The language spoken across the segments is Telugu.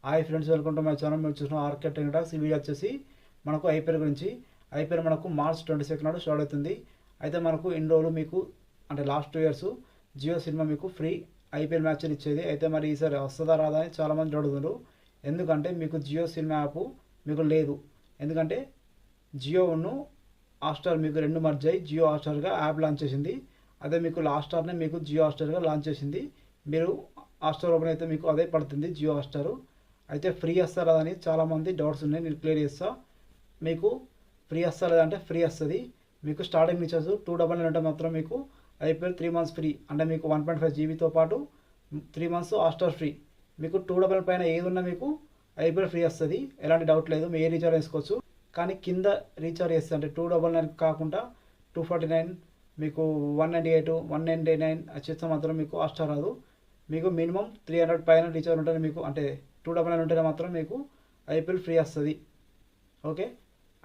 Hi friends, welcome to my channel. మీరు చూసిన ఆర్కే టెక్నిక్స్. ఈ వీడియో వచ్చేసి మనకు ఐపీఎల్ గురించి. ఐపీఎల్ మనకు మార్చ్ 22 నాడు స్టార్ట్ అవుతుంది. అయితే మనకు ఇన్ని రోజులు మీకు అంటే లాస్ట్ 2 ఇయర్స్ జియో సినిమా మీకు ఫ్రీ ఐపీఎల్ మ్యాచ్లు ఇచ్చేది. అయితే మరి ఈసారి వస్తుందా రాదా అని చాలామంది అడుగుతున్నారు. ఎందుకంటే మీకు జియో సినిమా యాప్ మీకు లేదు. ఎందుకంటే జియోను హాట్స్టార్ మీకు రెండు మర్జ్ అయ్యి జియో హాట్స్టార్గా యాప్ లాంచ్ చేసింది. అదే మీకు హాట్స్టార్నే మీకు జియో హాట్స్టార్గా లాంచ్ చేసింది. మీరు హాట్స్టార్ ఓపెన్ అయితే మీకు అదే పడుతుంది జియో హాట్స్టార్. అయితే ఫ్రీ వస్తారా అని చాలామంది డౌట్స్ ఉన్నాయి. నేను క్లియర్ చేస్తా. మీకు ఫ్రీ వస్తా లేదంటే ఫ్రీ వస్తుంది. మీకు స్టార్టింగ్ రీచార్జ్ 299 ఉంటే మాత్రం మీకు ఐపీఎల్ 3 months ఫ్రీ. అంటే మీకు 1.5 జీబీతో పాటు 3 months హాట్స్టార్ ఫ్రీ. మీకు 299 పైన ఏది ఉన్నా మీకు ఐపీఎల్ ఫ్రీ వస్తుంది. ఎలాంటి డౌట్ లేదు. మీరు ఏ రీఛార్జ్ చేసుకోవచ్చు. కానీ కింద రీఛార్జ్ చేస్తే అంటే 299 కాకుండా 249 మీకు 198 199 చేస్తే మాత్రం మీకు హాట్స్టార్ రాదు. మీకు మినిమం 300 పైన రీఛార్జ్ ఉంటుంది. మీకు అంటే 299 ఉంటేనే మాత్రం మీకు ఐపీఎల్ ఫ్రీ వస్తుంది. ఓకే.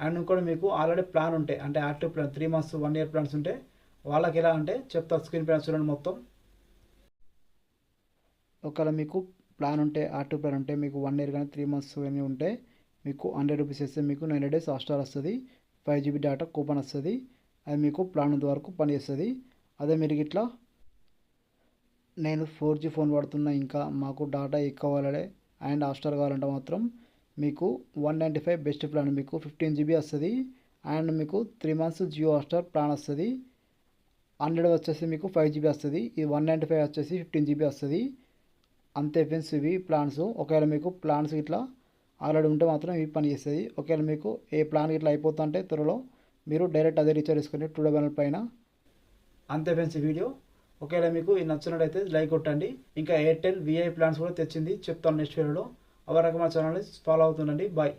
అండ్ ఇంకోటి మీకు ఆల్రెడీ ప్లాన్ ఉంటే అంటే active plan 3 months 1 year plans ఉంటే వాళ్ళకి ఎలా అంటే చెప్తా. స్క్రీన్ పైన చూడండి మొత్తం. ఒకవేళ మీకు ప్లాన్ ఉంటే యాక్టివ్ ప్లాన్ ఉంటే మీకు 1 year కానీ 3 months కానీ ఉంటే మీకు 100 రూపీస్ వేస్తే మీకు 90 days హాట్స్టార్ వస్తుంది. 5 GB డేటా కూపన్ వస్తుంది. అది మీకు ప్లాన్ వరకు పనిచేస్తుంది. అదే మీరు ఇట్లా నేను 4G ఫోన్ వాడుతున్నా ఇంకా మాకు డేటా ఎక్కువ కావాలి అండ్ హాట్స్టార్ కావాలంటే మాత్రం మీకు 195 బెస్ట్ ప్లాన్. మీకు 15 GB వస్తుంది అండ్ మీకు 3 months జియో హాట్స్టార్ ప్లాన్ వస్తుంది. 100 వచ్చేసి మీకు 5 GB వస్తుంది. ఈ 195 వచ్చేసి 15 GB వస్తుంది. అంతే ఫ్రెండ్స్ ఇవి ప్లాన్స్. ఒకవేళ మీకు ప్లాన్స్ ఇట్లా ఆల్రెడీ ఉంటే మాత్రం ఇవి పని చేస్తుంది. ఒకవేళ మీకు ఏ ప్లాన్ ఇట్లా అయిపోతుంటే త్వరలో మీరు డైరెక్ట్ అదే రీఛార్జ్ చేసుకుని 299 పైన. అంతే ఫ్రెండ్స్ ఈ వీడియో. ఒకవేళ మీకు ఇది నచ్చినట్టయితే లైక్ కొట్టండి. ఇంకా ఎయిర్టెల్ విఐ ప్లాన్స్ కూడా తెచ్చింది, చెప్తాను నెక్స్ట్ వీడియోలో. అవరకం మా ఛానల్ని ఫాలో అవుతుండండి. బాయ్.